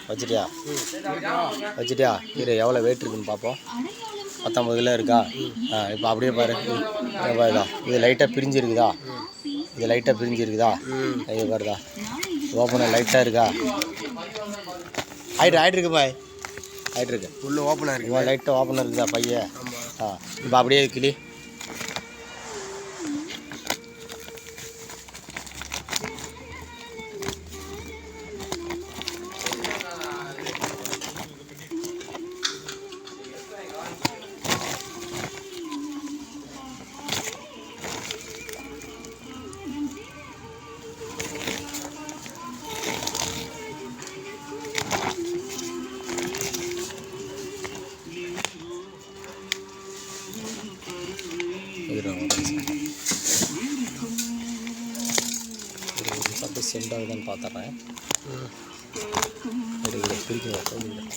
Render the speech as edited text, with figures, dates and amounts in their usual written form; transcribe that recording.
வச்சுட்டியா வச்சுட்டியா இரு எவ்வளோ வெயிட் இருக்குன்னு பார்ப்போம். 19 கிலோ இருக்கா? இப்போ அப்படியே பாரு. பாருதா இது லைட்டாக பிரிஞ்சிருக்குதா? இது லைட்டாக பிரிஞ்சிருக்குதா? இது பாருதா ஓப்பனாக லைட்டாக இருக்கா? ஆயிட்டு இருக்கு பாய், ஆயிட்டு இருக்கு. உள்ள ஓப்பனாக இருக்கு, லைட்டாக ஓப்பனாக இருக்குதா பையன்? இப்போ அப்படியே கிளி. சட்டு சென்ட் ஆகுதுன்னு பார்த்துட்றேன். பிரிக்கணும்.